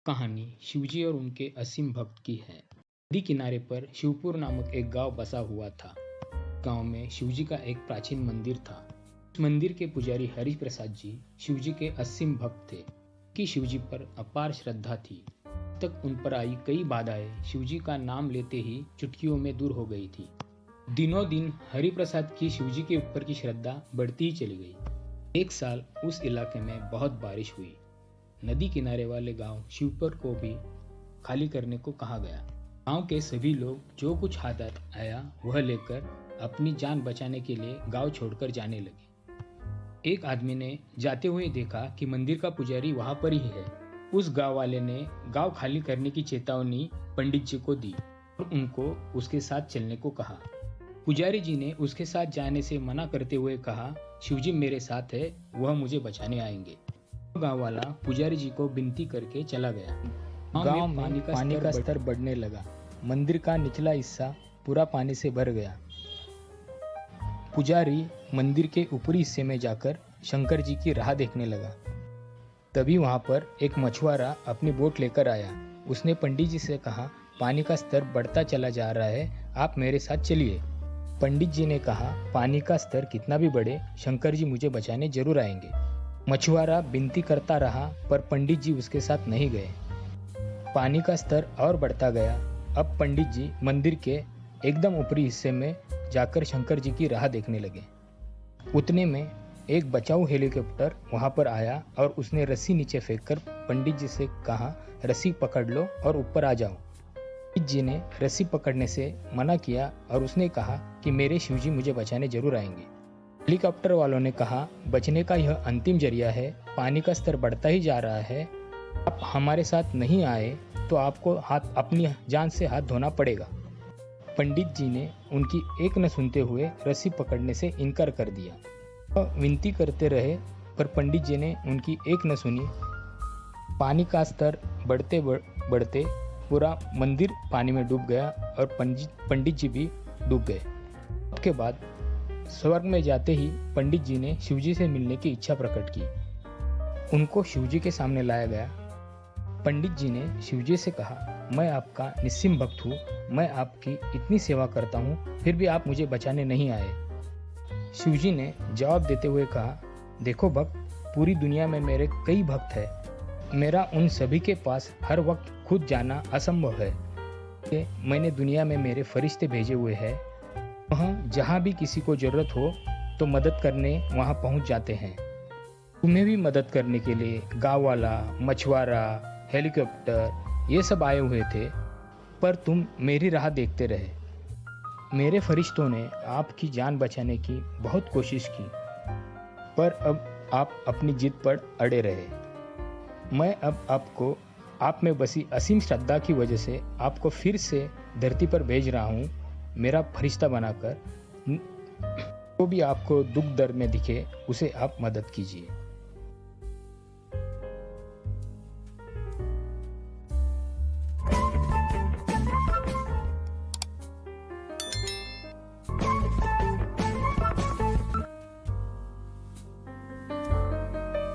कहानी शिवजी और उनके असीम भक्त की है। नदी किनारे पर शिवपुर नामक एक गांव बसा हुआ था। गांव में शिवजी का एक प्राचीन मंदिर था। उस मंदिर के पुजारी हरि प्रसाद जी शिवजी के असीम भक्त थे कि शिवजी पर अपार श्रद्धा थी। तक उन पर आई कई बाधाएं शिवजी का नाम लेते ही चुटकियों में दूर हो गई थी। दिनों दिन हरि प्रसाद की शिवजी के ऊपर की श्रद्धा बढ़ती ही चली गई। एक साल उस इलाके में बहुत बारिश हुई। नदी किनारे वाले गांव शिवपुर को भी खाली करने को कहा गया। गांव के सभी लोग जो कुछ हाथ आया वह लेकर अपनी जान बचाने के लिए गांव छोड़कर जाने लगे। एक आदमी ने जाते हुए देखा कि मंदिर का पुजारी वहां पर ही है। उस गांव वाले ने गांव खाली करने की चेतावनी पंडित जी को दी और उनको उसके साथ चलने को कहा। पुजारी जी ने उसके साथ जाने से मना करते हुए कहा, शिवजी मेरे साथ है, वह मुझे बचाने आएंगे। गांव वाला पुजारी जी को विनती करके चला गया। गांव में पानी का स्तर बढ़ने लगा। मंदिर का निचला हिस्सा पूरा पानी से भर गया। पुजारी मंदिर के ऊपरी हिस्से में जाकर शंकर जी की राह देखने लगा। तभी वहां पर एक मछुआरा अपनी बोट लेकर आया। उसने पंडित जी से कहा, पानी का स्तर बढ़ता चला जा रहा है, आप मेरे साथ चलिए। पंडित जी ने कहा, पानी का स्तर कितना भी बढ़े, शंकर जी मुझे बचाने जरूर आएंगे। मछुआरा विनती करता रहा पर पंडित जी उसके साथ नहीं गए। पानी का स्तर और बढ़ता गया। अब पंडित जी मंदिर के एकदम ऊपरी हिस्से में जाकर शंकर जी की राह देखने लगे। उतने में एक बचाऊ हेलीकॉप्टर वहां पर आया और उसने रस्सी नीचे फेंककर पंडित जी से कहा, रस्सी पकड़ लो और ऊपर आ जाओ। पंडित जी ने रस्सी पकड़ने से मना किया और उसने कहा कि मेरे शिवजी मुझे बचाने जरूर आएंगे। हेलीकॉप्टर वालों ने कहा, बचने का यह अंतिम जरिया है, पानी का स्तर बढ़ता ही जा रहा है, आप हमारे साथ नहीं आए तो आपको अपनी जान से हाथ धोना पड़ेगा। पंडित जी ने उनकी एक न सुनते हुए रस्सी पकड़ने से इनकार कर दिया। वह विनती करते रहे पर पंडित जी ने उनकी एक न सुनी। पानी का स्तर बढ़ते बढ़ते पूरा मंदिर पानी में डूब गया और पंडित जी भी डूब गए। उसके बाद स्वर्ग में जाते ही पंडित जी ने शिवजी से मिलने की इच्छा प्रकट की। उनको शिवजी के सामने लाया गया। पंडित जी ने शिवजी से कहा, मैं आपका निस्सिम भक्त हूँ, मैं आपकी इतनी सेवा करता हूँ, फिर भी आप मुझे बचाने नहीं आए। शिवजी ने जवाब देते हुए कहा, देखो भक्त, पूरी दुनिया में मेरे कई भक्त हैं, मेरा उन सभी के पास हर वक्त खुद जाना असंभव है। मैंने दुनिया में मेरे फरिश्ते भेजे हुए हैं, वहाँ जहाँ भी किसी को जरूरत हो तो मदद करने वहाँ पहुँच जाते हैं। तुम्हें भी मदद करने के लिए गाँव वाला, मछुआरा, हेलीकॉप्टर ये सब आए हुए थे, पर तुम मेरी राह देखते रहे। मेरे फरिश्तों ने आपकी जान बचाने की बहुत कोशिश की, पर अब आप अपनी जिद पर अड़े रहे। मैं अब आपको आप में बसी असीम श्रद्धा की वजह से आपको फिर से धरती पर भेज रहा हूँ, मेरा फरिश्ता बनाकर। जो भी आपको दुख दर्द में दिखे उसे आप मदद कीजिए।